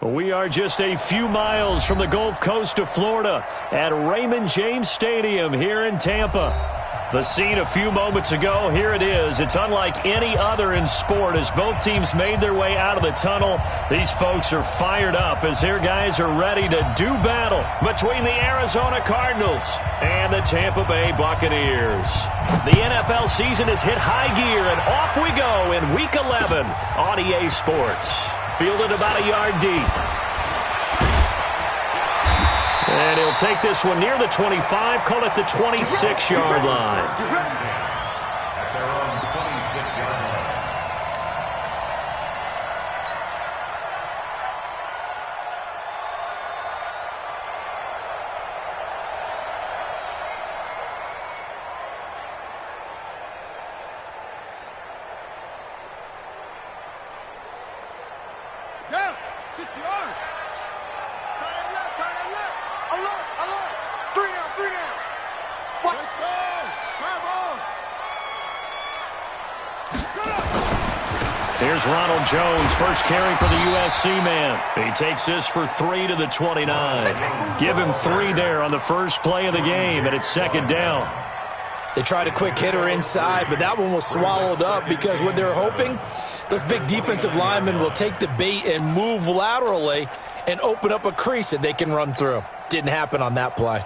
We are just a few miles from the Gulf Coast of Florida at Raymond James Stadium here in Tampa. The scene a few moments ago, here it is. It's unlike any other in sport as both teams made their way out of the tunnel. These folks are fired up as their guys are ready to do battle between the Arizona Cardinals and the Tampa Bay Buccaneers. The NFL season has hit high gear, and off we go in Week 11 on EA Sports. Fielded about a yard deep. And he'll take this one near the 25, call it the 26-yard line. At their own 26-yard line. Down, 6 yards. Turn it left. Alert. 3 down. What? Let's go. Come on. Shut up. Here's Ronald Jones, first carry for the USC man. He takes this for 3 to the 29. Give him 3 there on the first play of the game, and it's second down. They tried a quick hitter inside, but that one was swallowed up because what they're hoping, those big defensive linemen will take the bait and move laterally and open up a crease that they can run through. Didn't happen on that play.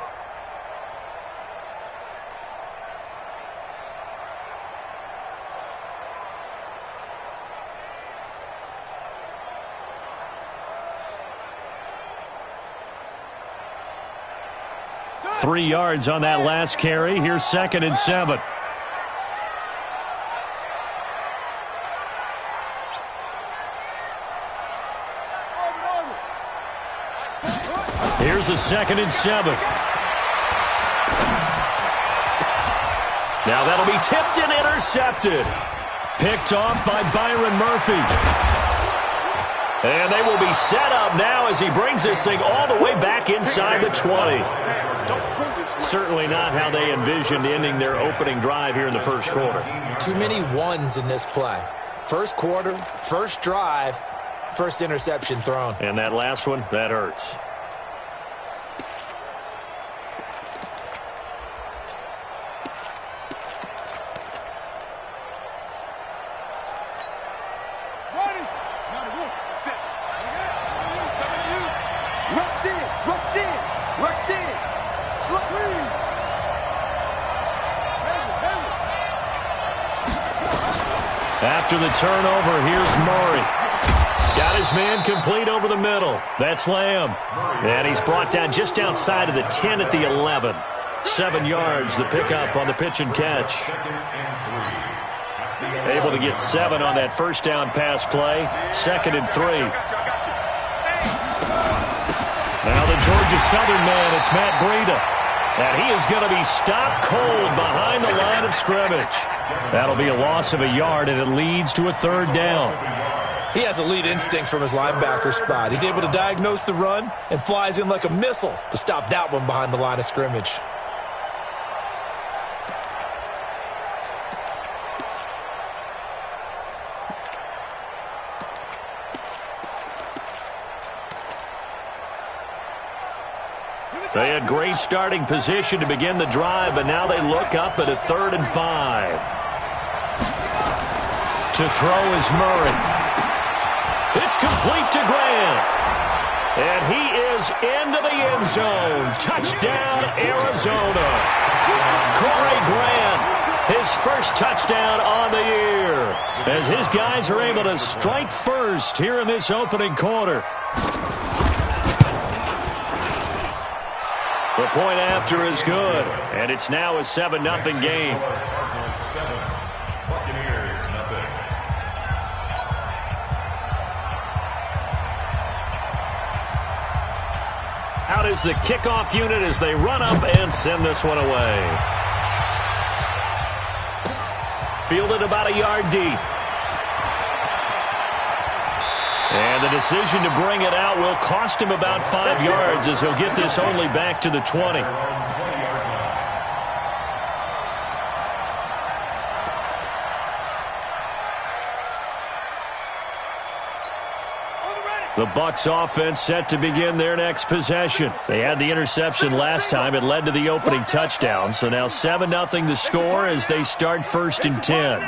3 yards on that last carry. Here's 2nd and 7. Here's a 2nd and 7. Now that'll be tipped and intercepted. Picked off by Byron Murphy. And they will be set up now as he brings this thing all the way back inside the 20. Certainly not how they envisioned ending their opening drive here in the first quarter. Too many ones in this play. First quarter, first drive, first interception thrown. And that last one, that hurts. After the turnover, here's Murray. Got his man complete over the middle. That's Lamb. And he's brought down just outside of the 10 at the 11. 7 yards, the pickup on the pitch and catch. Able to get 7 on that first down pass play. 2nd and 3. Now the Georgia Southern man, it's Matt Breida. And he is going to be stopped cold behind the line of scrimmage. That'll be a loss of a yard, and it leads to a 3rd down. He has elite instincts from his linebacker spot. He's able to diagnose the run and flies in like a missile to stop that one behind the line of scrimmage. They had great starting position to begin the drive, but now they look up at a 3rd and 5. To throw is Murray. It's complete to Grant. And he is into the end zone. Touchdown, Arizona. Corey Grant, his first touchdown on the year, as his guys are able to strike first here in this opening quarter. The point after is good, and it's now a 7-0 game. Out is the kickoff unit as they run up and send this one away. Fielded about a yard deep. And the decision to bring it out will cost him about 5 yards as he'll get this only back to the 20. The Bucs offense set to begin their next possession. They had the interception last time. It led to the opening touchdown. So now 7-0 the score as they start 1st and 10.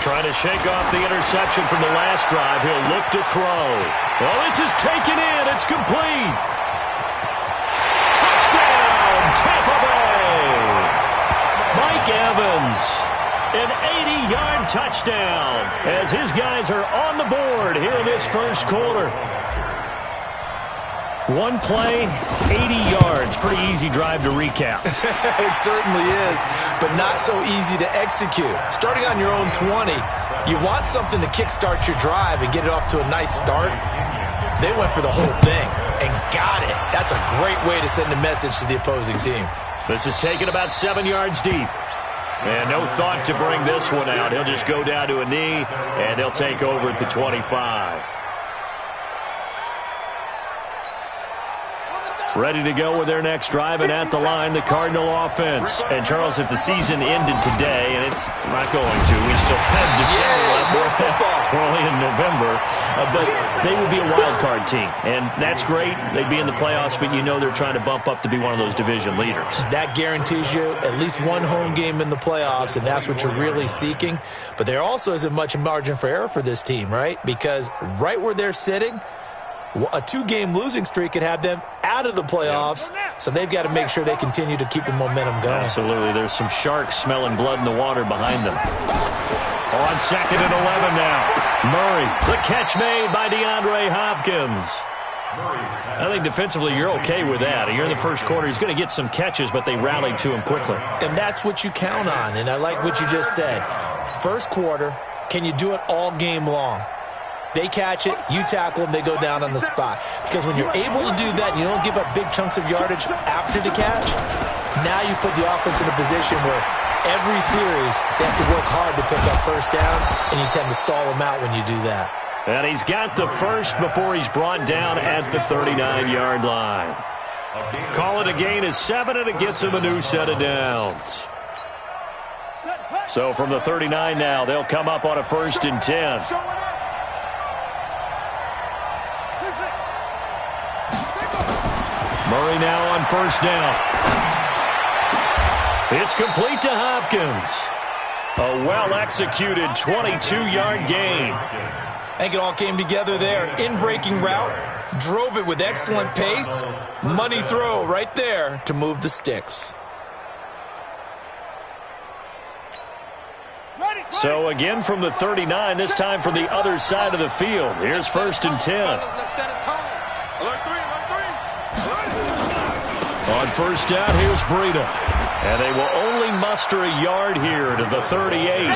Trying to shake off the interception from the last drive. He'll look to throw. Oh, this is taken in. It's complete. Touchdown, Tampa Bay. Mike Evans, an 80-yard touchdown as his guys are on the board here in this first quarter. One play, 80 yards. Pretty easy drive to recap. It certainly is, but not so easy to execute. Starting on your own 20, you want something to kickstart your drive and get it off to a nice start. They went for the whole thing and got it. That's a great way to send a message to the opposing team. This is taken about 7 yards deep. And no thought to bring this one out. He'll just go down to a knee, and they'll take over at the 25. Ready to go with their next drive, and at the line, the Cardinal offense. And, Charles, if the season ended today, and it's not going to, we still have December left. We're only in November. But they would be a wild card team, and that's great. They'd be in the playoffs, but you know they're trying to bump up to be one of those division leaders. That guarantees you at least one home game in the playoffs, and that's what you're really seeking. But there also isn't much margin for error for this team, right? Because right where they're sitting, a 2-game losing streak could have them out of the playoffs, so they've got to make sure they continue to keep the momentum going. Absolutely. There's some sharks smelling blood in the water behind them. On 2nd and 11 now. Murray, the catch made by DeAndre Hopkins. I think defensively you're okay with that. Here in the first quarter, he's going to get some catches, but they rallied to him quickly. And that's what you count on, and I like what you just said. First quarter, can you do it all game long? They catch it, you tackle them, they go down on the spot. Because when you're able to do that, you don't give up big chunks of yardage after the catch, now you put the offense in a position where every series they have to work hard to pick up first downs, and you tend to stall them out when you do that. And he's got the first before he's brought down at the 39-yard line. Call it a gain of 7, and it gets him a new set of downs. So from the 39 now, they'll come up on a 1st and 10. Murray now on 1st down. It's complete to Hopkins. A well-executed 22-yard gain. I think it all came together there. In-breaking route, drove it with excellent pace. Money throw right there to move the sticks. So again from the 39, this time from the other side of the field. Here's 1st and 10. On 1st down, here's Breida. And they will only muster a yard here to the 38.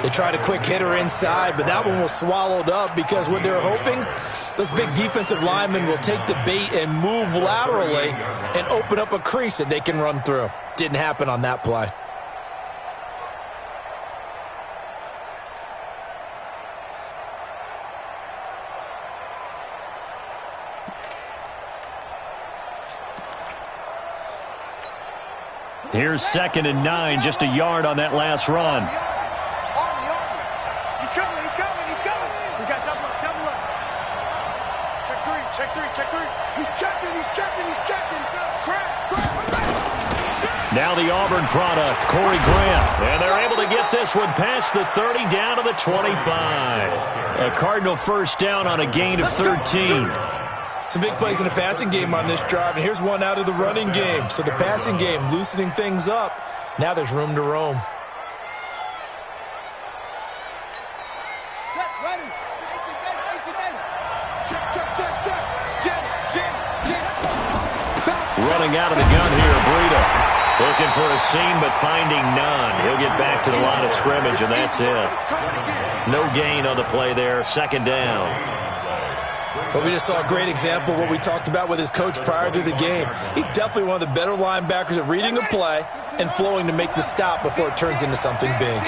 They tried a quick hitter inside, but that one was swallowed up because what they're hoping, those big defensive linemen will take the bait and move laterally and open up a crease that they can run through. Didn't happen on that play. Here's 2nd and 9, just a yard on that last run. He's coming. We got double up. Check three. He's checking. Crash. Now the Auburn product, Corey Grant. And they're able to get this one past the 30 down to the 25. A Cardinal 1st down on a gain of 13. Some big plays in the passing game on this drive, and here's one out of the running game. So the passing game loosening things up. Now there's room to roam. Check, ready. Check. Running out of the gun here, Breida. Looking for a seam, but finding none. He'll get back to the line of scrimmage, and that's it. No gain on the play there, 2nd down. But we just saw a great example of what we talked about with his coach prior to the game. He's definitely one of the better linebackers at reading a play and flowing to make the stop before it turns into something big.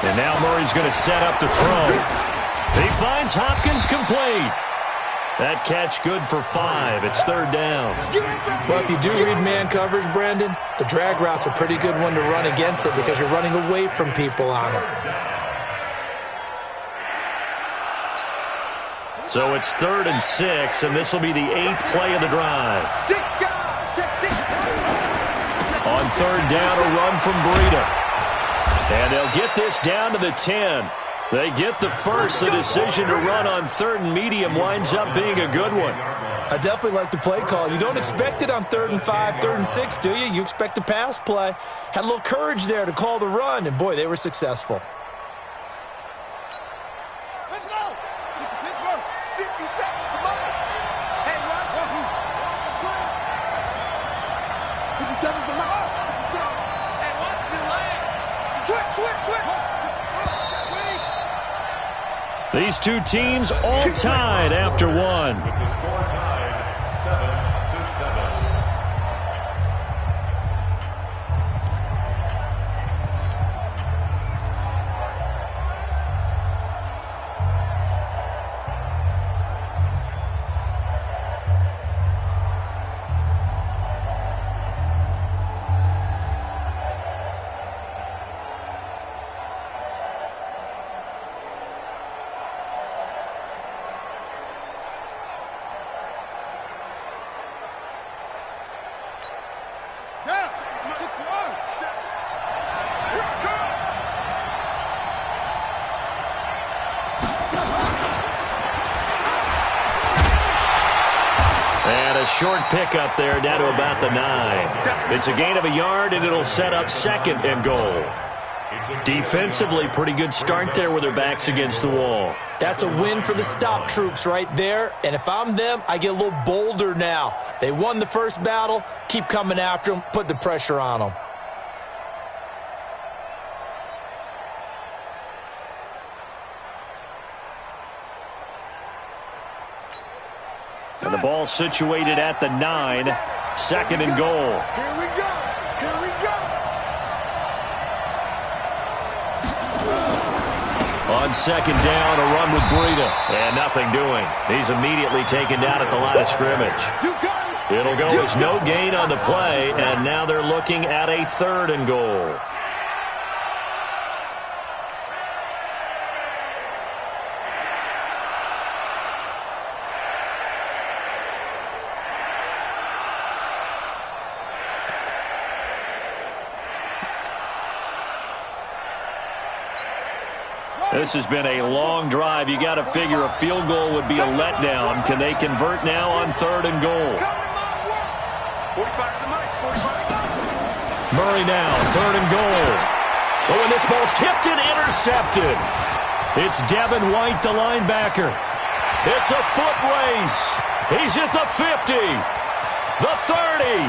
And now Murray's going to set up to throw. He finds Hopkins complete. That catch good for 5. It's 3rd down. Well, if you do read man coverage, Brandon, the drag route's a pretty good one to run against it because you're running away from people on it. So it's 3rd and 6, and this will be the 8th play of the drive. On 3rd down, a run from Breida. And they'll get this down to the 10. They get the first. The decision to run on 3rd and medium winds up being a good one. I definitely like the play call. You don't expect it on 3rd and 5, 3rd and 6, do you? You expect a pass play. Had a little courage there to call the run, and boy, they were successful. Let's go. Pittsburgh, 50 seconds to mine. Hey, watch the slam. 50 seconds to mine. Hey, watch the leg. Switch. These two teams all tied after one. With the score tied 7-7. And a short pickup there down to about the 9. It's a gain of a yard, and it'll set up 2nd and goal. Defensively, pretty good start there with their backs against the wall. That's a win for the stop troops right there. And if I'm them, I get a little bolder now. They won the first battle. Keep coming after them. Put the pressure on them. And the ball situated at the 9. 2nd and goal. Here we go. Here we go. On 2nd down, a run with Breida. And nothing doing. He's immediately taken down at the line of scrimmage. You got it. It'll go as no gain on the play, and now they're looking at a 3rd and goal. This has been a long drive. You got to figure a field goal would be a letdown. Can they convert now on 3rd and goal? Murray now, 3rd and goal. Oh, and this ball's tipped and intercepted. It's Devin White, the linebacker. It's a foot race. He's at the 50, the 30,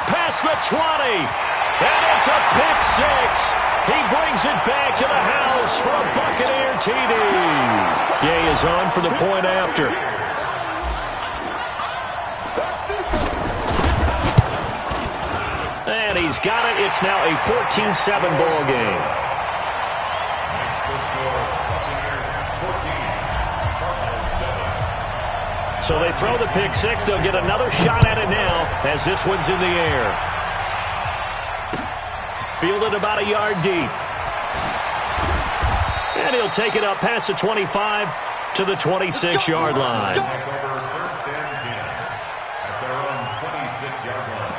past the 20, and it's a pick 6. He brings it back to the house for a Buccaneer TD. Gay is on for the point after. And he's got it. It's now a 14-7 ball game. So they throw the pick 6. They'll get another shot at it now as this one's in the air. Fielded about a yard deep. And he'll take it up past the 25 to the 26-yard line. First and 10 at their own 26-yard line.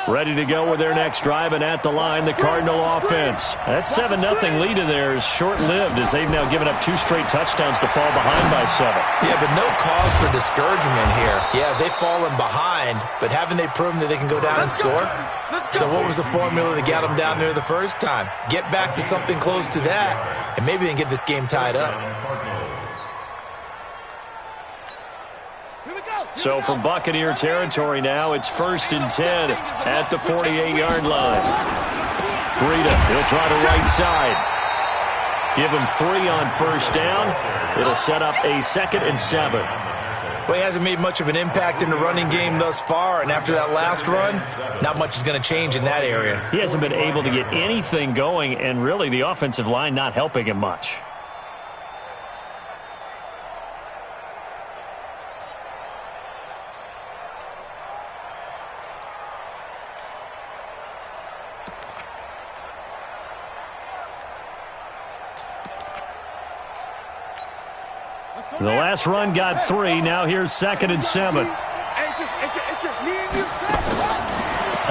Ready to go with their next drive, and at the line, the Cardinal offense. That 7-0 lead of theirs short-lived as they've now given up 2 straight touchdowns to fall behind by 7. Yeah, but no cause for discouragement here. Yeah, they've fallen behind, but haven't they proven that they can go down and score? So what was the formula that got them down there the first time? Get back to something close to that, and maybe they can get this game tied up. So from Buccaneer territory now, it's 1st and 10 at the 48-yard line. Breida, he'll try the right side. Give him 3 on 1st down. It'll set up a 2nd and 7. Well, he hasn't made much of an impact in the running game thus far, and after that last run, not much is going to change in that area. He hasn't been able to get anything going, and really the offensive line not helping him much. The last run got 3. Now here's 2nd and 7. It's just me and you.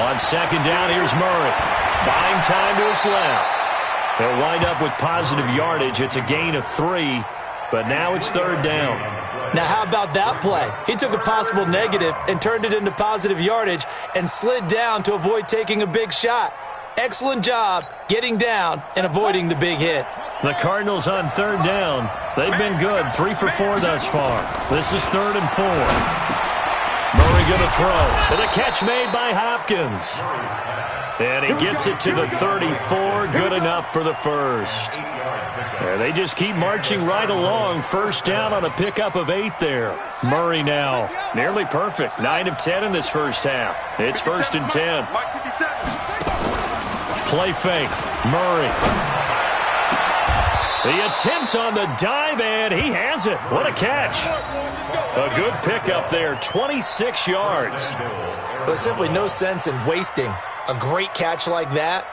On 2nd down, here's Murray. Buying time to his left. They'll wind up with positive yardage. It's a gain of 3, but now it's 3rd down. Now, how about that play? He took a possible negative and turned it into positive yardage and slid down to avoid taking a big shot. Excellent job getting down and avoiding the big hit. The Cardinals on 3rd down. They've been good, 3 for 4 thus far. This is 3rd and 4. Murray going to throw. And a catch made by Hopkins. And he gets it to the 34. Good enough for the first. And they just keep marching right along. 1st down on a pickup of 8 there. Murray now nearly perfect. 9 of 10 in this first half. It's 1st and 10. Play fake. Murray. The attempt on the dive, and he has it. What a catch. A good pickup there, 26 yards. There's simply no sense in wasting a great catch like that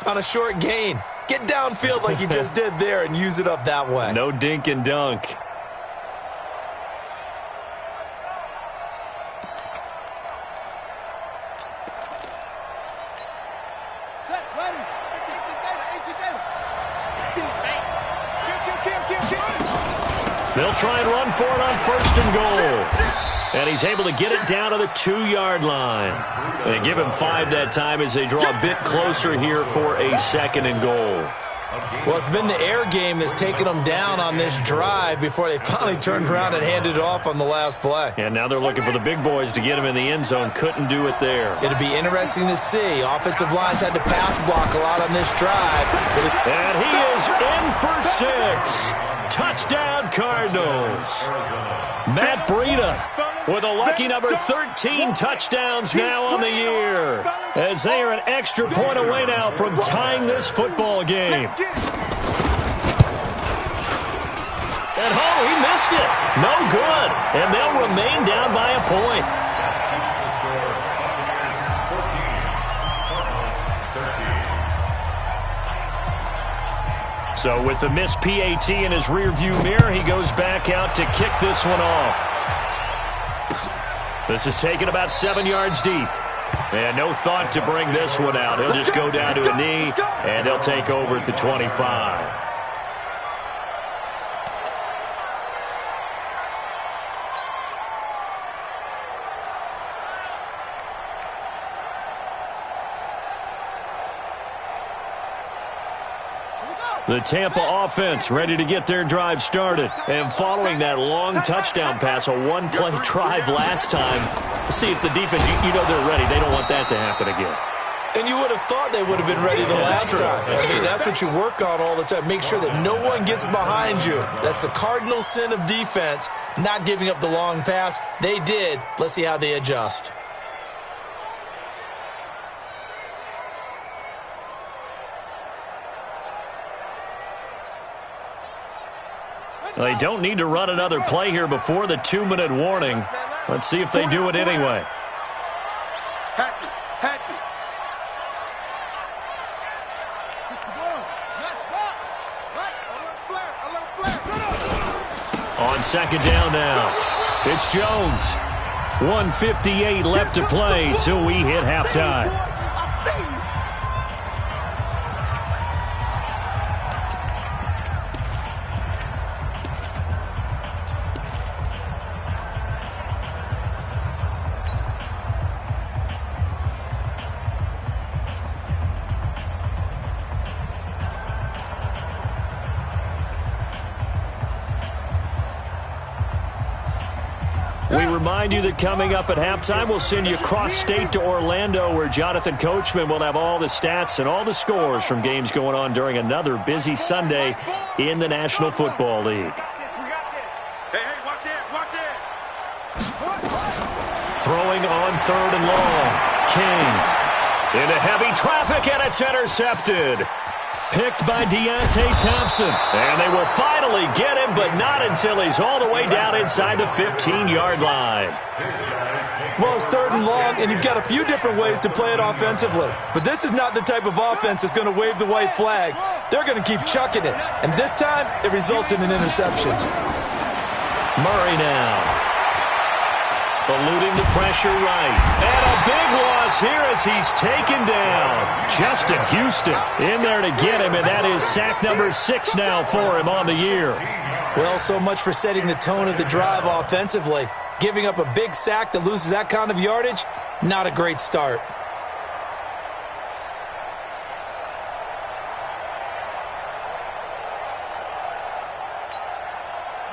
on a short gain. Get downfield like you just did there and use it up that way. No dink and dunk. They'll try and run for it on 1st and goal. And he's able to get it down to the 2-yard line. They give him 5 that time as they draw a bit closer here for a 2nd and goal. Well, it's been the air game that's taken them down on this drive before they finally turned around and handed it off on the last play. And now they're looking for the big boys to get him in the end zone. Couldn't do it there. It'll be interesting to see. Offensive lines had to pass block a lot on this drive. And he is in for 6. Touchdown, Cardinals. Matt Breida with a lucky number 13 touchdowns now on the year, as they are an extra point away now from tying this football game. And he missed it. No good. And they'll remain down by a point. So with the missed PAT in his rearview mirror, he goes back out to kick this one off. This is taken about 7 yards deep. And no thought to bring this one out. He'll just go down to a knee, and they'll take over at the 25. The Tampa offense ready to get their drive started. And following that long touchdown pass, a one-play drive last time, see if the defense, you know they're ready. They don't want that to happen again. And you would have thought they would have been ready the last time. That's what you work on all the time. Make sure that no one gets behind you. That's the cardinal sin of defense, not giving up the long pass. They did. Let's see how they adjust. They don't need to run another play here before the 2-minute warning. Let's see if they do it anyway. On 2nd down now, it's Jones. 1:58 left to play till we hit halftime. We remind you that coming up at halftime, we'll send you cross-state to Orlando, where Jonathan Coachman will have all the stats and all the scores from games going on during another busy Sunday in the National Football League. Throwing on 3rd and long. King into heavy traffic, and it's intercepted. Picked by Deontay Thompson. And they will finally get him, but not until he's all the way down inside the 15-yard line. Well, it's 3rd and long, and you've got a few different ways to play it offensively. But this is not the type of offense that's going to wave the white flag. They're going to keep chucking it. And this time, it results in an interception. Murray now. Eluding the pressure right. And a big loss here as he's taken down. Justin Houston in there to get him, and that is sack number 6 now for him on the year. Well, so much for setting the tone of the drive offensively. Giving up a big sack that loses that kind of yardage, not a great start.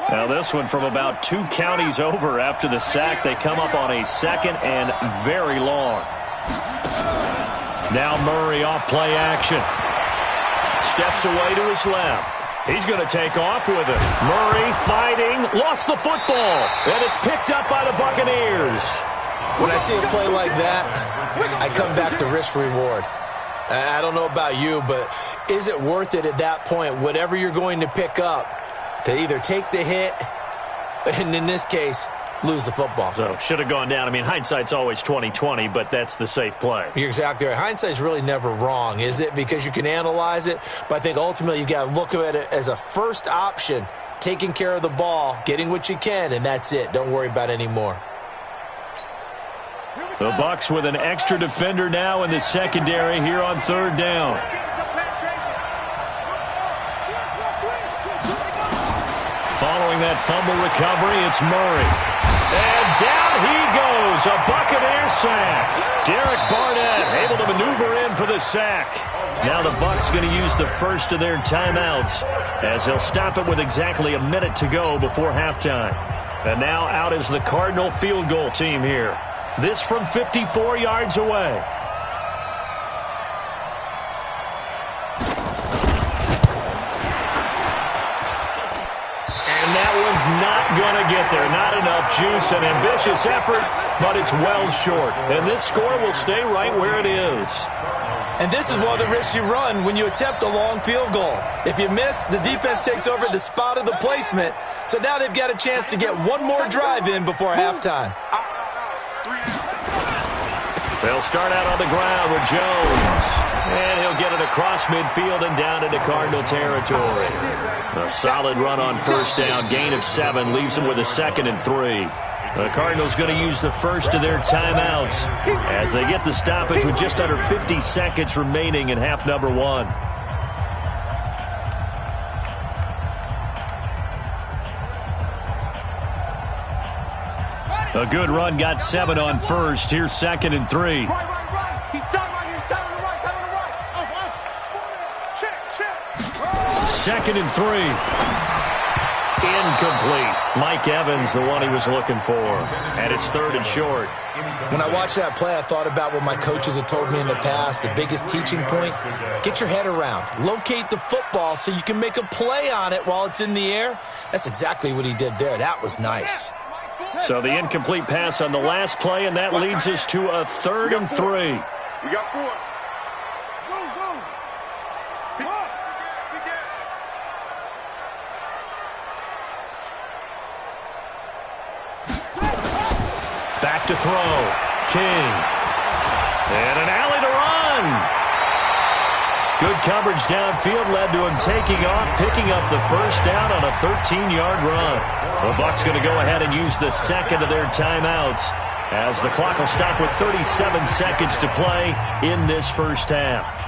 Now this one from about 2 counties over after the sack. They come up on a 2nd and very long. Now Murray off play action. Steps away to his left. He's going to take off with it. Murray fighting. Lost the football. And it's picked up by the Buccaneers. When I see a play like that, I come back to risk reward. I don't know about you, but is it worth it at that point, whatever you're going to pick up, to either take the hit, and in this case, lose the football? So, should have gone down. I mean, hindsight's always 20/20, but that's the safe play. You're exactly right. Hindsight's really never wrong, is it? Because you can analyze it, but I think ultimately you got to look at it as a first option, taking care of the ball, getting what you can, and that's it. Don't worry about any more. The Bucs with an extra defender now in the secondary here on third down. Following that fumble recovery, it's Murray. And down he goes, a Buccaneer sack. Derek Barnett able to maneuver in for the sack. Now the Bucs going to use the first of their timeouts as they'll stop it with exactly a minute to go before halftime. And now out is the Cardinal field goal team here. This from 54 yards away. And that one's not going to get there. Not enough juice. An ambitious effort, but it's well short. And this score will stay right where it is. And this is one of the risks you run when you attempt a long field goal. If you miss, the defense takes over the spot of the placement. So now they've got a chance to get one more drive in before halftime. They'll start out on the ground with Jones. And he'll get it across midfield and down into Cardinal territory. A solid run on first down. Gain of 7 leaves them with a 2nd and 3. The Cardinals going to use the first of their timeouts as they get the stoppage with just under 50 seconds remaining in half number 1. A good run got 7 on first. Here's 2nd and 3. Right. He's down right here. Down on the right. Check. 2nd and 3. Incomplete. Mike Evans, the one he was looking for. And it's 3rd and short. When I watched that play, I thought about what my coaches had told me in the past. The biggest teaching point, get your head around. Locate the football so you can make a play on it while it's in the air. That's exactly what he did there. That was nice. So the incomplete pass on the last play, and that leads us to a 3rd and 3. We got 4. Go. Back to throw. King. And an alley to run. Good coverage downfield led to him taking off, picking up the first down on a 13-yard run. The Bucs going to go ahead and use the second of their timeouts as the clock will stop with 37 seconds to play in this first half.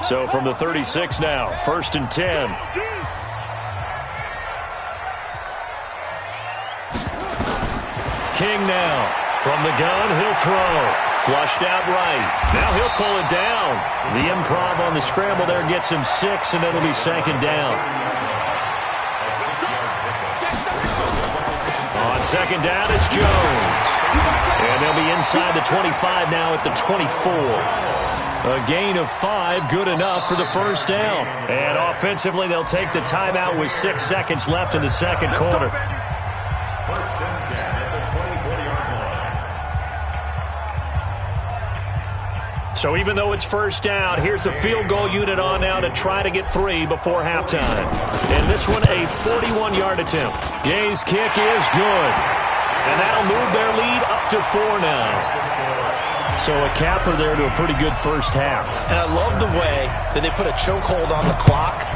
So from the 36 now, 1st and 10. King now. From the gun, he'll throw. Flushed out right. Now he'll pull it down. The improv on the scramble there gets him 6, and it'll be 2nd down. On 2nd down, it's Jones. And they'll be inside the 25 now at the 24. A gain of 5, good enough for the first down. And offensively, they'll take the timeout with 6 seconds left in the second quarter. So even though it's first down, here's the field goal unit on now to try to get 3 before halftime. And this one, a 41-yard attempt. Gay's kick is good. And that'll move their lead up to 4 now. So a capper there to a pretty good first half. And I love the way that they put a chokehold on the clock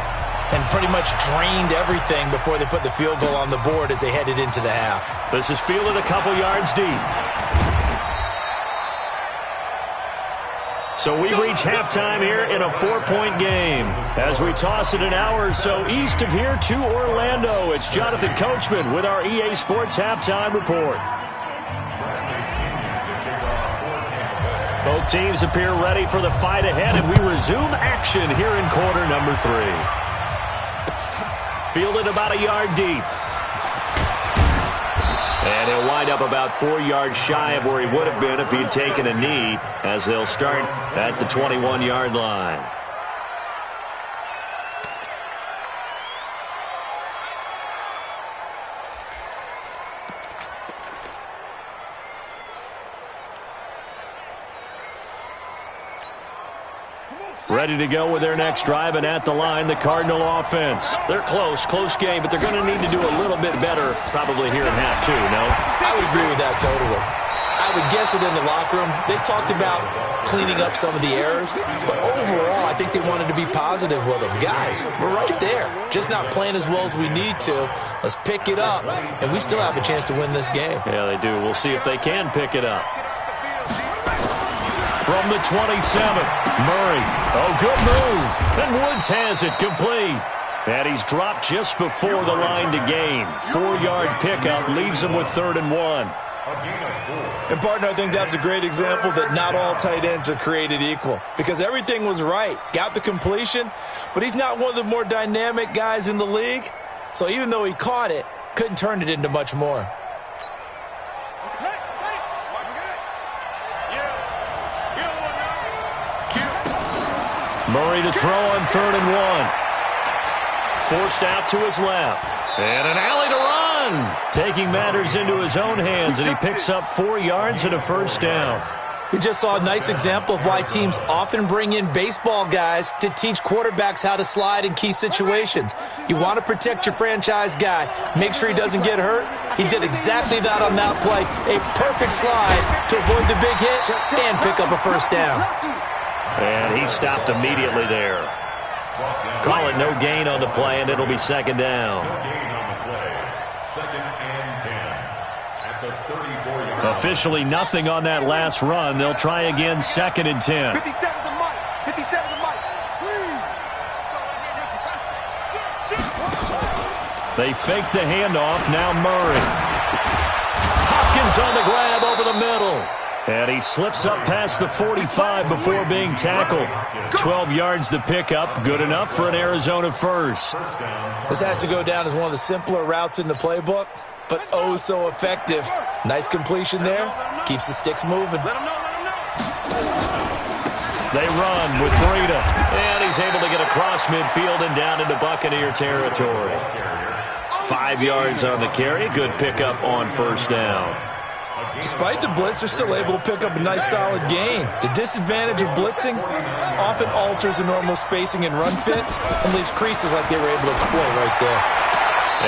and pretty much drained everything before they put the field goal on the board as they headed into the half. This is fielded a couple yards deep. So we reach halftime here in a 4-point game. As we toss it an hour or so east of here to Orlando, it's Jonathan Coachman with our EA Sports Halftime Report. Both teams appear ready for the fight ahead, and we resume action here in quarter number 3. Fielded about a yard deep. And he'll wind up about 4 yards shy of where he would have been if he'd taken a knee, as they'll start at the 21-yard line. Ready to go with their next drive, and at the line, the Cardinal offense. They're close game, but they're going to need to do a little bit better probably here in half 2, no? I would agree with that totally. I I would guess it in the locker room. They talked about cleaning up some of the errors, but overall, I think they wanted to be positive with them. Guys, we're right there, just not playing as well as we need to. Let's pick it up, and we still have a chance to win this game. Yeah, they do. We'll see if they can pick it up. From the 27, Murray. Oh, good move. And Woods has it complete. And he's dropped just before the line to gain. 4-yard pickup leaves him with 3rd and 1. And, partner, I think that's a great example that not all tight ends are created equal, because everything was right. Got the completion, but he's not one of the more dynamic guys in the league. So even though he caught it, couldn't turn it into much more. Murray to throw on 3rd and 1. Forced out to his left. And an alley to run. Taking matters into his own hands, and he picks up 4 yards and a 1st down. We just saw a nice example of why teams often bring in baseball guys to teach quarterbacks how to slide in key situations. You want to protect your franchise guy. Make sure he doesn't get hurt. He did exactly that on that play. A perfect slide to avoid the big hit and pick up a 1st down. And he stopped immediately there. Call it no gain on the play, and it'll be 2nd down. No gain on the play. 2nd and 10 at the 34-yard. Officially nothing on that last run. They'll try again, 2nd and 10. 57 to Mike. 57 to Mike. They fake the handoff. Now Murray. Hopkins on the grab over the middle. And he slips up past the 45 before being tackled. 12 yards to pick up. Good enough for an Arizona 1st. This has to go down as one of the simpler routes in the playbook, but oh so effective. Nice completion there. Keeps the sticks moving. They run with Breida. And he's able to get across midfield and down into Buccaneer territory. 5 yards on the carry. Good pickup on 1st down. Despite the blitz, they're still able to pick up a nice solid gain. The disadvantage of blitzing often alters the normal spacing and run fits and leaves creases like they were able to exploit right there.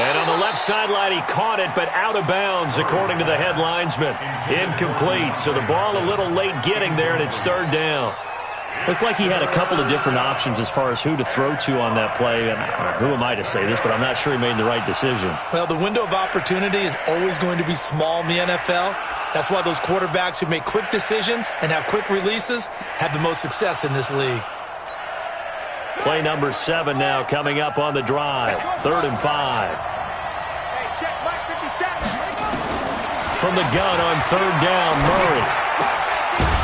And on the left sideline, he caught it, but out of bounds, according to the head linesman. Incomplete, so the ball a little late getting there, and it's 3rd down. Looked like he had a couple of different options as far as who to throw to on that play. And who am I to say this, but I'm not sure he made the right decision. Well, the window of opportunity is always going to be small in the NFL. That's why those quarterbacks who make quick decisions and have quick releases have the most success in this league. Play number 7 now coming up on the drive. 3rd and 5. Hey, check Mike 57. From the gun on 3rd down, Murray.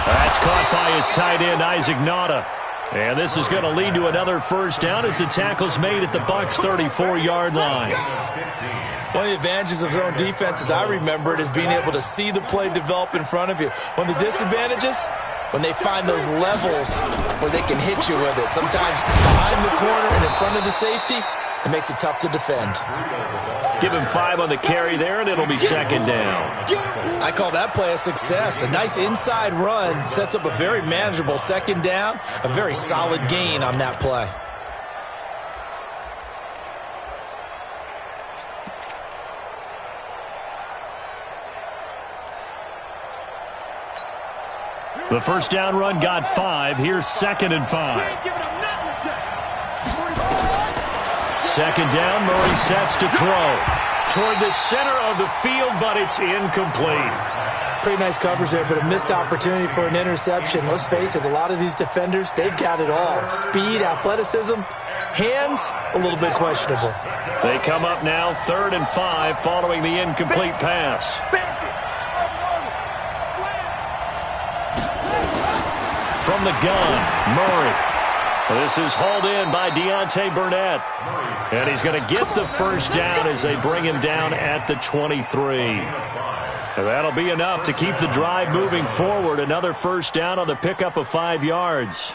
That's caught by his tight end, Isaac Nauta. And this is going to lead to another 1st down as the tackle's made at the Bucs' 34-yard line. One of the advantages of zone defense, as I remember it, is being able to see the play develop in front of you. One of the disadvantages, when they find those levels where they can hit you with it. Sometimes behind the corner and in front of the safety, it makes it tough to defend. Give him 5 on the carry there, and it'll be 2nd down. I call that play a success. A nice inside run sets up a very manageable 2nd down, a very solid gain on that play. The 1st down run got 5. Here's 2nd and 5. 2nd down, Murray sets to throw. Toward the center of the field, but it's incomplete. Pretty nice coverage there, but a missed opportunity for an interception. Let's face it, a lot of these defenders, they've got it all. Speed, athleticism, hands, a little bit questionable. They come up now 3rd and 5 following the incomplete pass. From the gun, Murray. This is hauled in by Deontay Burnett. And he's going to get the 1st down as they bring him down at the 23. And that'll be enough to keep the drive moving forward. Another 1st down on the pickup of 5 yards.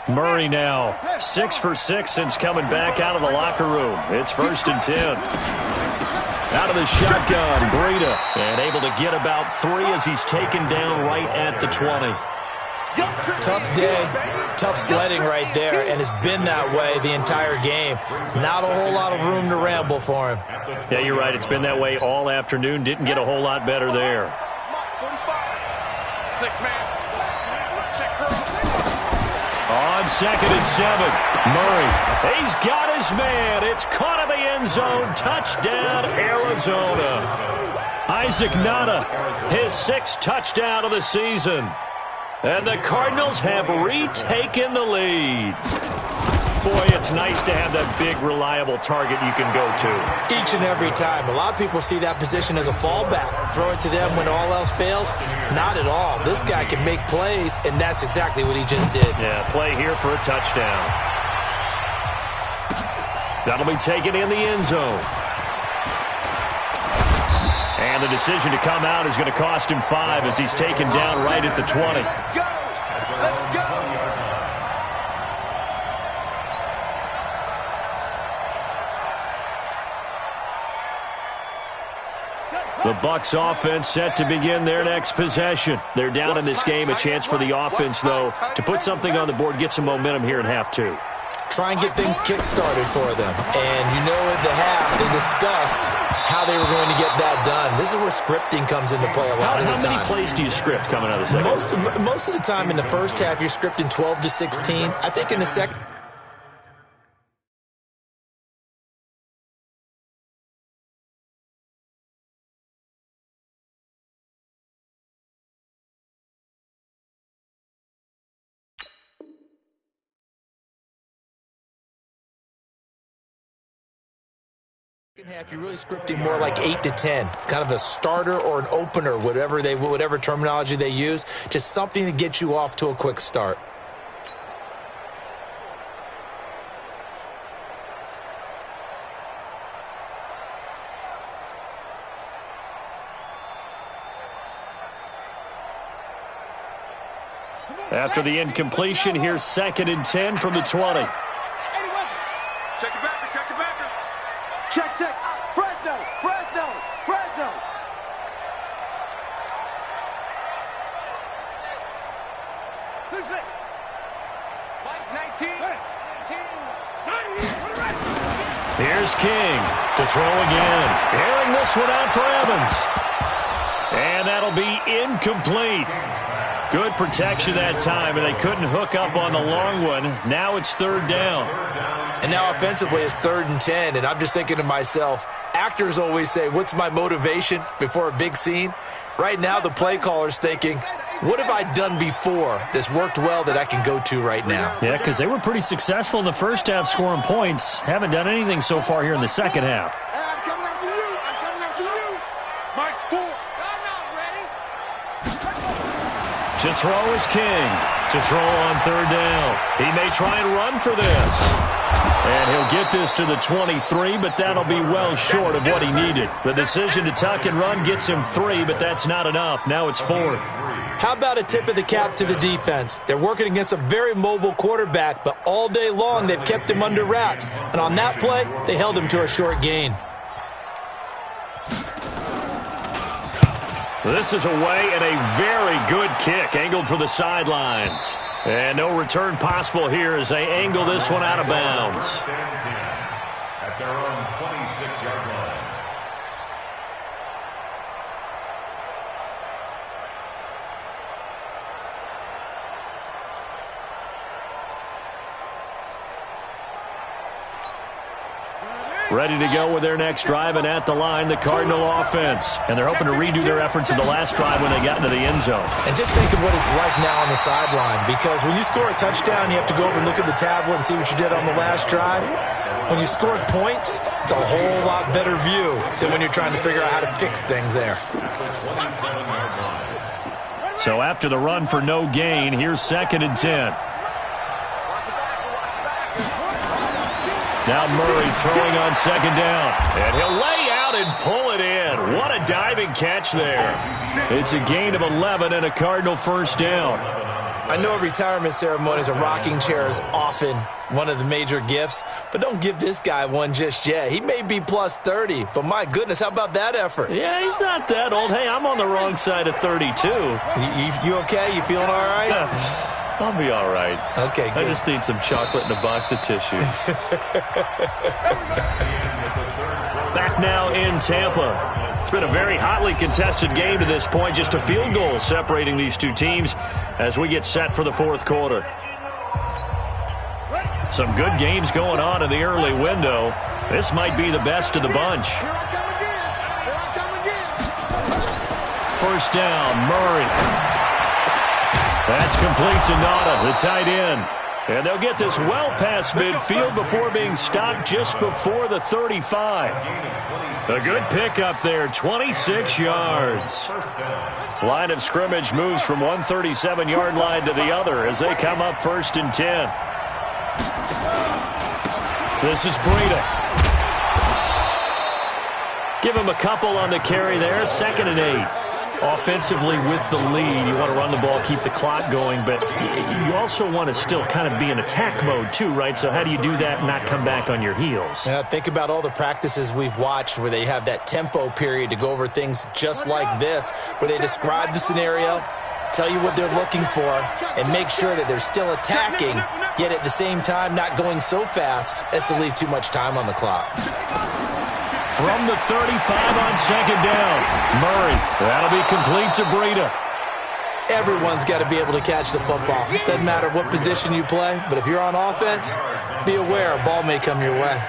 Murray now 6 for 6 since coming back out of the locker room. It's 1st and 10. Out of the shotgun, Breida. And able to get about 3 as he's taken down right at the 20. Tough day, tough sledding right there, and it's been that way the entire game. Not a whole lot of room to ramble for him. Yeah, you're right. It's been that way all afternoon. Didn't get a whole lot better there. 6-man. On 2nd and 7, Murray. He's got his man. It's caught in the end zone. Touchdown, Arizona. Isaac Nada, his 6th touchdown of the season. And the Cardinals have retaken the lead. Boy, it's nice to have that big, reliable target you can go to. Each and every time. A lot of people see that position as a fallback. Throw it to them when all else fails. Not at all. This guy can make plays, and that's exactly what he just did. Yeah, play here for a touchdown. That'll be taken in the end zone. And the decision to come out is going to cost him 5 as he's taken down right at the 20. The Bucs offense set to begin their next possession. They're down in this game. A chance for the offense, though, to put something on the board, get some momentum here in half 2. Try and get things kick-started for them. And you know at the half, they discussed how they were going to get that done. This is where scripting comes into play a lot of the time. How many plays do you script coming out of the second? Most of the time in the first half, you're scripting 12 to 16. I think in the second... half, you're really scripting more like 8 to 10, kind of a starter or an opener, whatever terminology they use, just something to get you off to a quick start. After the incompletion, here's 2nd and 10 from the 20. Check it back. Check. Fresno. 2-6. Mike, 19. Here's King to throw again. Airing this one out for Evans. And that'll be incomplete. Good protection that time, and they couldn't hook up on the long one. Now it's 3rd down. And now offensively it's 3rd and 10, and I'm just thinking to myself, actors always say, what's my motivation before a big scene? Right now the play caller's thinking, what have I done before that's worked well that I can go to right now? Yeah, because they were pretty successful in the first half scoring points. Haven't done anything so far here in the second half. I'm coming after you. Mike, 4. I'm not ready. To throw is King. To throw on 3rd down. He may try and run for this. And he'll get this to the 23, but that'll be well short of what he needed. The decision to tuck and run gets him 3, but that's not enough. Now it's 4th. How about a tip of the cap to the defense? They're working against a very mobile quarterback, but all day long they've kept him under wraps. And on that play, they held him to a short gain. This is away and a very good kick angled for the sidelines. And no return possible here as they angle this one out of bounds. At their own 26-yard line. Ready to go with their next drive, and at the line, the Cardinal offense. And they're hoping to redo their efforts in the last drive when they got into the end zone. And just think of what it's like now on the sideline, because when you score a touchdown, you have to go over and look at the tablet and see what you did on the last drive. When you scored points, it's a whole lot better view than when you're trying to figure out how to fix things there. So after the run for no gain, here's 2nd and 10. Now Murray throwing on 2nd down. And he'll lay out and pull it in. What a diving catch there. It's a gain of 11 and a Cardinal 1st down. I know retirement ceremonies, a rocking chair is often one of the major gifts, but don't give this guy one just yet. He may be plus 30, but my goodness, how about that effort? Yeah, he's not that old. Hey, I'm on the wrong side of 32. You okay? You feeling all right? I'll be all right. Okay, good. I just need some chocolate and a box of tissues. Back now in Tampa. It's been a very hotly contested game to this point. Just a field goal separating these two teams as we get set for the fourth quarter. Some good games going on in the early window. This might be the best of the bunch. First down, Murray. That's complete to Nada, the tight end. And they'll get this well past midfield before being stopped just before the 35. A good pickup there, 26 yards. Line of scrimmage moves from one 37-yard line to the other as they come up 1st and 10. This is Breida. Give him a couple on the carry there, 2nd and 8. Offensively with the lead, you want to run the ball, keep the clock going, but you also want to still kind of be in attack mode too, right? So how do you do that and not come back on your heels? Yeah, think about all the practices we've watched where they have that tempo period to go over things just like this, where they describe the scenario, tell you what they're looking for, and make sure that they're still attacking, yet at the same time not going so fast as to leave too much time on the clock. From the 35 on 2nd down. Murray, that'll be complete to Breida. Everyone's got to be able to catch the football. Doesn't matter what position you play, but if you're on offense, be aware a ball may come your way.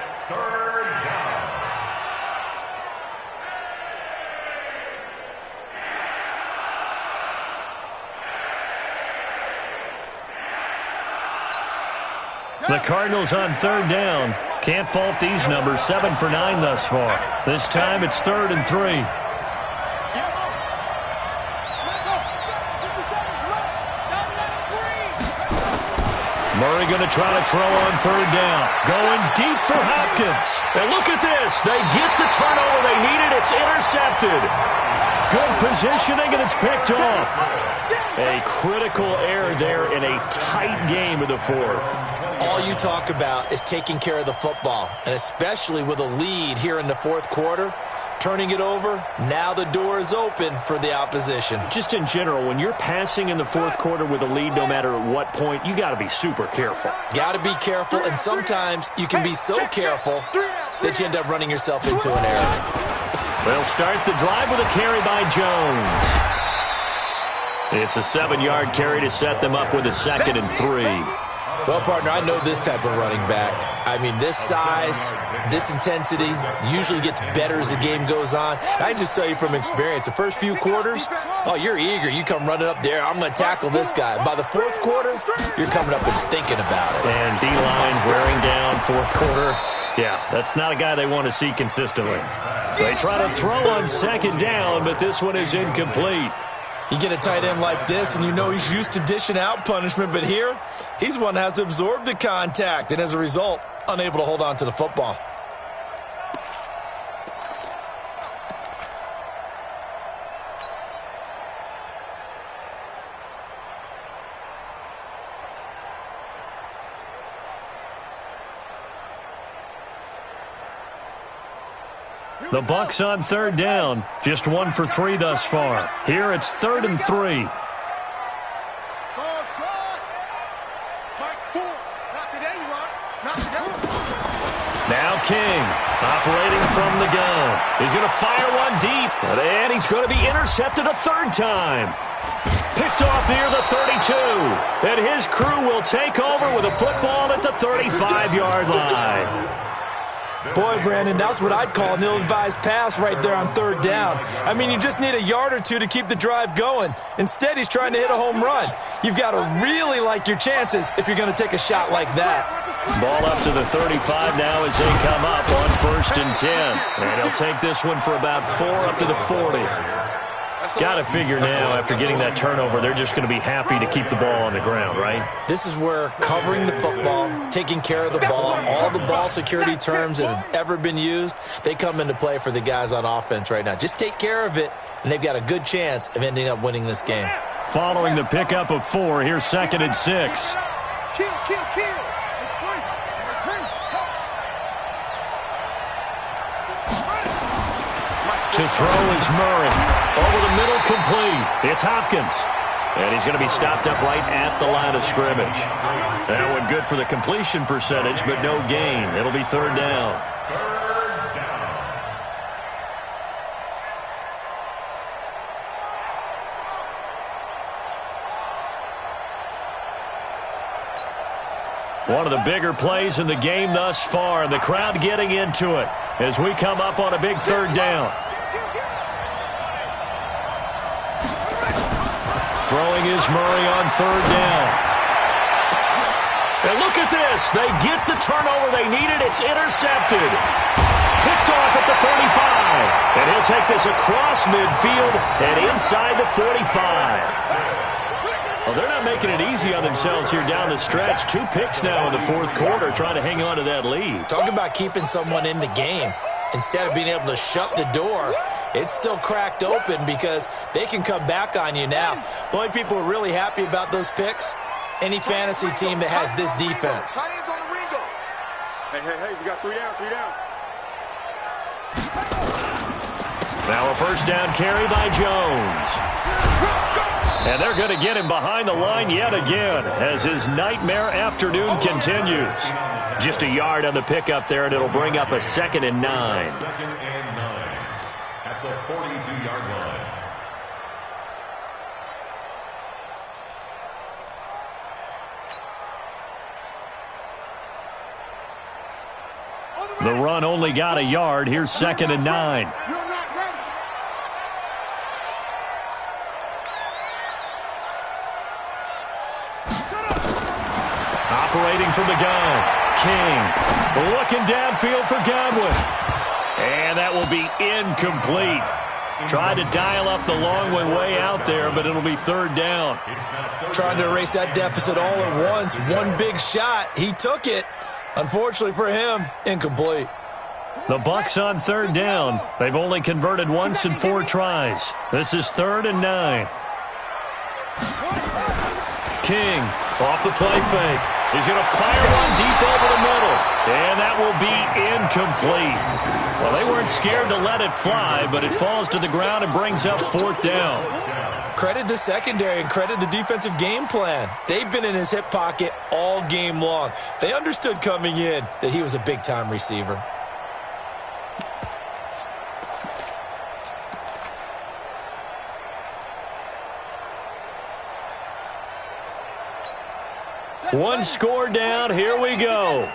The Cardinals on 3rd down. Can't fault these numbers. 7 for 9 thus far. This time it's 3rd and 3. Murray going to try to throw on 3rd down. Going deep for Hopkins. And look at this. They get the turnover they needed. It's intercepted. Good positioning, and it's picked off. A critical error there in a tight game of the fourth. All you talk about is taking care of the football, and especially with a lead here in the fourth quarter, turning it over, now the door is open for the opposition. Just in general, when you're passing in the fourth quarter with a lead, no matter at what point, you got to be super careful. Got to be careful, and sometimes you can be so careful that you end up running yourself into an error. They'll start the drive with a carry by Jones. It's a 7-yard carry to set them up with a 2nd and 3. Well, partner, I know this type of running back. I mean, this size, this intensity usually gets better as the game goes on. I can just tell you from experience, the first few quarters, oh, you're eager. You come running up there, I'm going to tackle this guy. By the fourth quarter, you're coming up and thinking about it. And D-line wearing down fourth quarter. Yeah, that's not a guy they want to see consistently. They try to throw on 2nd down, but this one is incomplete. You get a tight end like this, and you know he's used to dishing out punishment, but here, he's one that has to absorb the contact, and as a result, unable to hold on to the football. The Bucs on 3rd down. Just 1 for 3 thus far. Here it's 3rd and 3. Now King, operating from the gun. He's going to fire one deep, and he's going to be intercepted a 3rd time. Picked off near the 32, and his crew will take over with a football at the 35-yard line. Boy, Brandon, that's what I'd call an ill-advised pass right there on 3rd down. I mean, you just need a yard or two to keep the drive going. Instead, he's trying to hit a home run. You've got to really like your chances if you're going to take a shot like that. Ball up to the 35 now as they come up on 1st and 10. And he'll take this one for about 4 up to the 40. Got to figure now, after getting that turnover, they're just going to be happy to keep the ball on the ground, right? This is where covering the football, taking care of the ball, all the ball security terms that have ever been used, they come into play for the guys on offense right now. Just take care of it, and they've got a good chance of ending up winning this game. following the pickup of 4. Here's 2nd and 6. Kill. To throw is Murray. Over the middle, complete. It's Hopkins. And he's going to be stopped up right at the line of scrimmage. That one good for the completion percentage, but no gain. It'll be 3rd down. One of the bigger plays in the game thus far, and the crowd getting into it as we come up on a big 3rd down. Throwing is Murray on 3rd down. And look at this. They get the turnover they needed. It's intercepted. Picked off at the 35. And he'll take this across midfield and inside the 45. Well, they're not making it easy on themselves here down the stretch. 2 picks now in the 4th quarter, trying to hang on to that lead. Talk about keeping someone in the game. Instead of being able to shut the door, it's still cracked open because they can come back on you now. The only people who are really happy about those picks, any fantasy team that has this defense. Hey, we got 3 down. Now a 1st down carry by Jones. And they're going to get him behind the line yet again as his nightmare afternoon continues. Just a yard on the pickup there, and it'll bring up a 2nd and 9. 2nd and 9 at the 42-yard line. The run only got a yard. Here's 2nd and 9. Operating from the gun, King looking downfield for Godwin. And that will be incomplete. Tried to dial up the long one way out there, but it'll be 3rd down. Trying to erase that deficit all at once. One big shot. He took it. Unfortunately for him, incomplete. The Bucs on 3rd down. They've only converted once in 4 tries. This is 3rd and 9. King off the play fake. He's going to fire one deep over the middle. And that will be incomplete. Well, they weren't scared to let it fly, but it falls to the ground and brings up 4th down. Credit the secondary and credit the defensive game plan. They've been in his hip pocket all game long. They understood coming in that he was a big-time receiver. One score down. Here we go.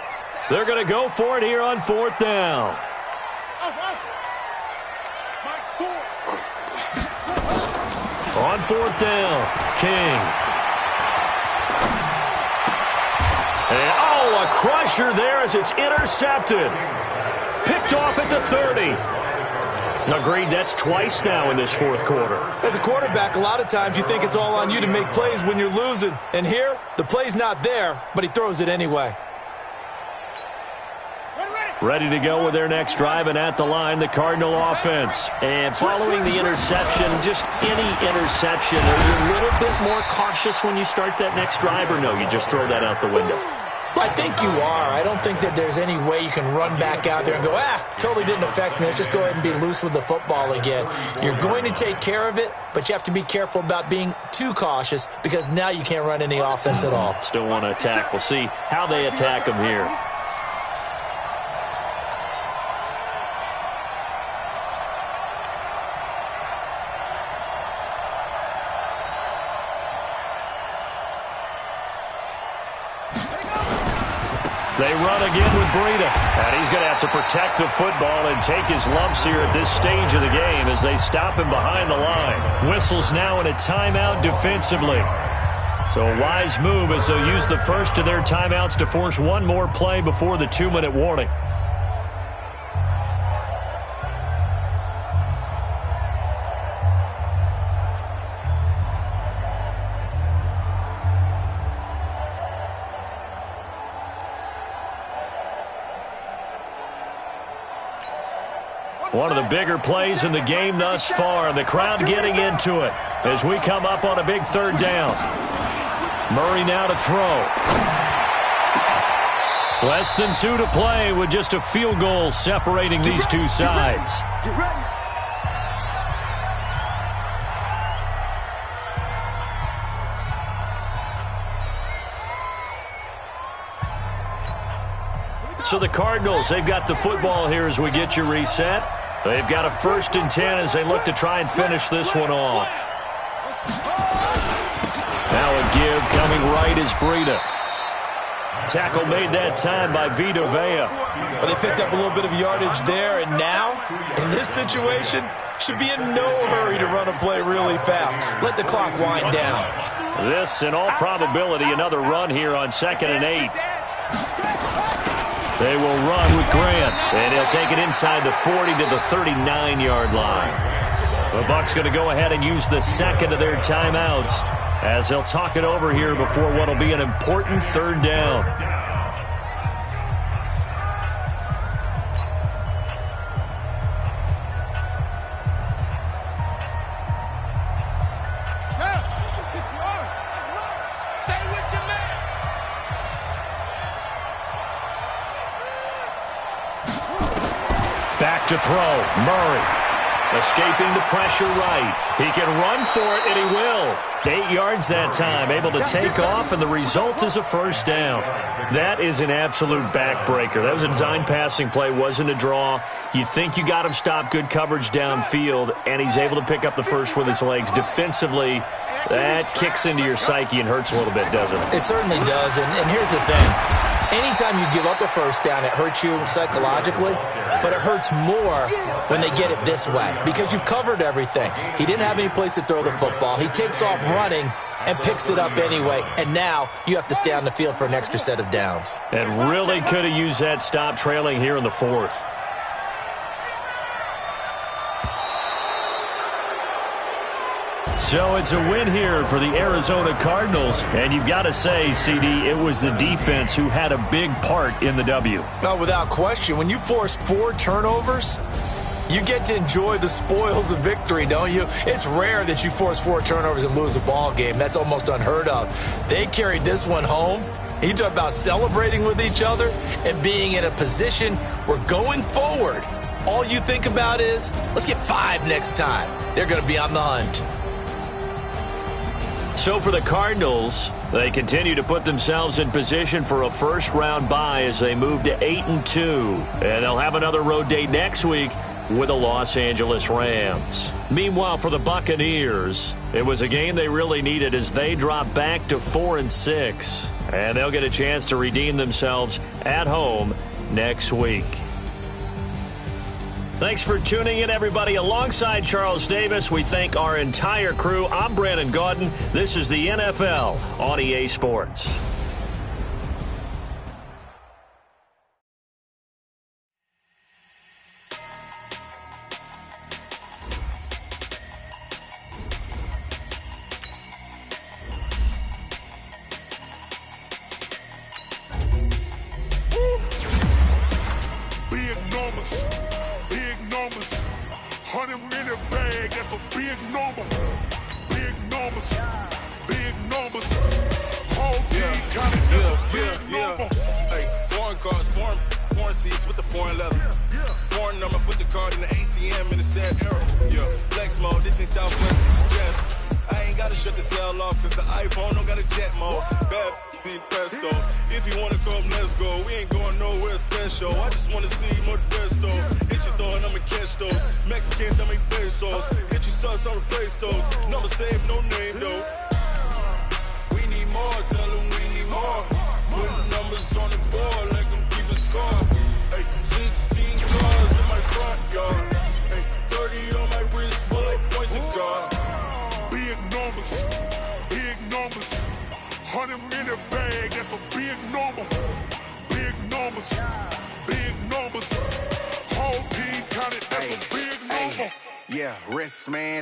They're going to go for it here on 4th down. On 4th down, King. And, a crusher there as it's intercepted. Picked off at the 30. Agreed, that's twice now in this 4th quarter. As a quarterback, a lot of times you think it's all on you to make plays when you're losing. And here, the play's not there, but he throws it anyway. Ready to go with their next drive, and at the line, the Cardinal offense. And following the interception, just any interception, are you a little bit more cautious when you start that next drive, or no, you just throw that out the window? I think you are. I don't think that there's any way you can run back out there and go, totally didn't affect me. Let's just go ahead and be loose with the football again. You're going to take care of it, but you have to be careful about being too cautious because now you can't run any offense at all. Still want to attack. We'll see how they attack them here. They run again with Breida. And he's going to have to protect the football and take his lumps here at this stage of the game as they stop him behind the line. Whistles now in a timeout defensively. So a wise move as they'll use the first of their timeouts to force one more play before the 2-minute warning. One of the bigger plays in the game thus far, and the crowd getting into it as we come up on a big third down. Murray now to throw. Less than 2 to play with just a field goal separating these two sides. Get ready. So the Cardinals, they've got the football here as we get you reset. They've got a 1st and 10 as they look to try and finish this one off. Now a give coming right is Breida. Tackle made that time by Vita Vea. Well, they picked up a little bit of yardage there, and now, in this situation, should be in no hurry to run a play really fast. Let the clock wind down. This, in all probability, another run here on 2nd and 8. They will run with Grant, and he'll take it inside the 40 to the 39-yard line. The Bucs going to go ahead and use the second of their timeouts as they'll talk it over here before what will be an important 3rd down. Back to throw, Murray. Escaping the pressure right. He can run for it, and he will. 8 yards that time, able to take off, and the result is a 1st down. That is an absolute backbreaker. That was a design passing play, wasn't a draw. You think you got him stopped, good coverage downfield, and he's able to pick up the first with his legs. Defensively, that kicks into your psyche and hurts a little bit, doesn't it? It certainly does, and here's the thing. Anytime you give up a 1st down, it hurts you psychologically, but it hurts more when they get it this way because you've covered everything. He didn't have any place to throw the football. He takes off running and picks it up anyway, and now you have to stay on the field for an extra set of downs. And really could have used that stop trailing here in the 4th. So it's a win here for the Arizona Cardinals. And you've got to say, CD, it was the defense who had a big part in the W. No, without question. When you force 4 turnovers, you get to enjoy the spoils of victory, don't you? It's rare that you force 4 turnovers and lose a ball game. That's almost unheard of. They carried this one home. You talk about celebrating with each other and being in a position where going forward, all you think about is, let's get 5 next time. They're going to be on the hunt. So for the Cardinals, they continue to put themselves in position for a first-round bye as they move to 8-2. And they'll have another road date next week with the Los Angeles Rams. Meanwhile, for the Buccaneers, it was a game they really needed as they drop back to 4-6. And they'll get a chance to redeem themselves at home next week. Thanks for tuning in, everybody. Alongside Charles Davis, we thank our entire crew. I'm Brandon Gaudin. This is the NFL on EA Sports.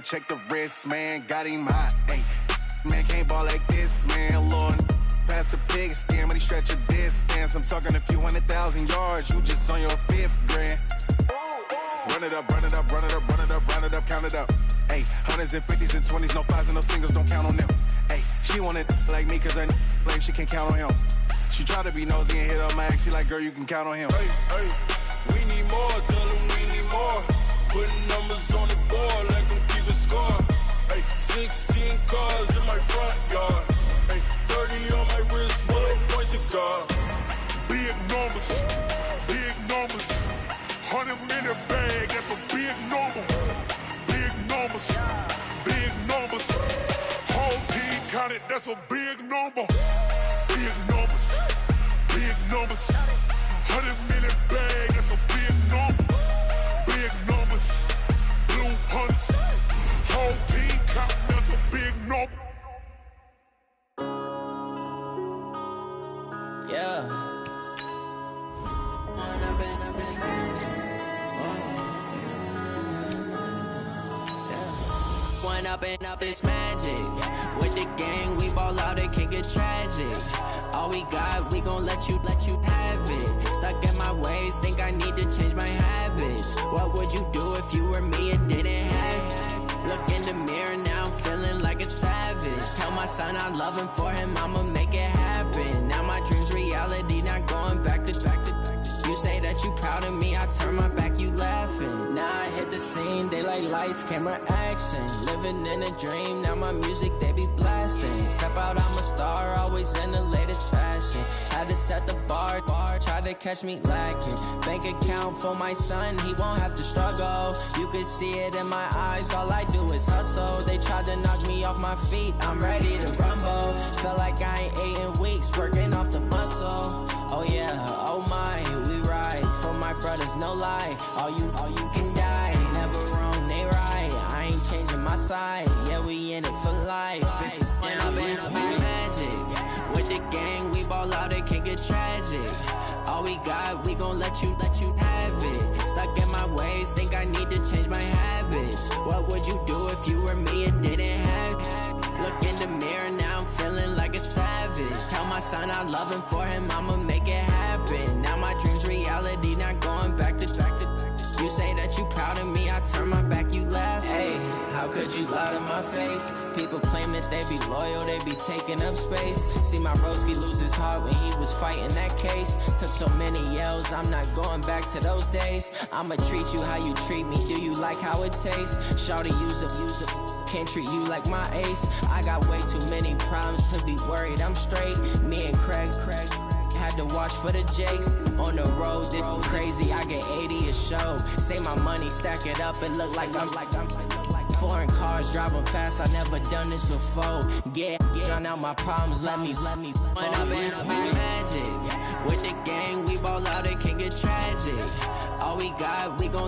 Check the wrist, man, got him hot, ayy. Man, can't ball like this, man, Lord. Past the big skin, when he stretch a distance. I'm talking a few 100,000 yards, you just on your 5th grand. Run it up. up, run it up, run it up, run it up, run it up, count it up. Hey, hundreds and fifties and 20s, no fives and no singles, don't count on them. Hey, she want it like me, cause her like she can't count on him. She try to be nosy and hit up my ex, she like, girl, you can count on him. Hey, we need more, tell them we need more. Putting numbers on the board, like them keeping score. Hey, 16 cars in my front yard. Hey, 30 on my wrist, one point to guard. Big numbers, 100 minute bag, that's a big number. Big numbers, whole team counted, that's a big number. Big numbers, 100 minute bag, that's a big number. Big numbers, blue hunts, whole team counting, that's a big number. Yeah. One up and up is magic. With the gang, we ball out, it can get tragic. All we got, we gon' let you have it. Stuck in my ways, think I need to change my habits. What would you do if you were me and didn't have it? Look in the mirror, now I'm feeling like a savage. Tell my son I love him, for him I'ma make it happen. Now my dream's reality, not going back to. You say that you proud of me, I turn my back, you laughing. Now I hit the scene, they like lights, camera, action. Living in a dream, now my music, they be blasting. Step out, I'm a star, always in the latest fashion. Had to set the bar, try to catch me lacking. Bank account for my son, he won't have to struggle. You can see it in my eyes, all I do is hustle. They tried to knock me off my feet, I'm ready to rumble. Feel like I ain't ate in weeks, working off the muscle. Oh yeah, oh my, we ride for my brothers, no lie. All you can die, never wrong, they right. I ain't changing my side, yeah, we in it for life. When up is magic. With the gang, we ball out, it can get tragic. All we got, we gon' let you have it. Stuck in my ways, think I need to change my habits. What would you do if you were me and didn't have it? Look in the mirror, now I'm feeling like a savage. Tell my son I love him, for him I'ma make it happen. Now my dream's reality, not going back to. You say that you proud of me, I turn my back, you laugh. Hey, how could you lie to my face? People claim that they be loyal, they be taking up space. See my broski lose his heart when he was fighting that case. Took so many yells, I'm not going back to those days. I'ma treat you how you treat me, do you like how it tastes? Shawty, use it. Can't treat you like my ace. I got way too many problems to be worried, I'm straight. Me and Craig had to watch for the Jakes. On the road, this crazy, I get 80 a show. Say my money, stack it up, it look like I'm foreign cars, driving fast, I never done this before. Drown out my problems, let me When up and up is magic. With the gang, we ball out, it can get tragic. All we got, we gon'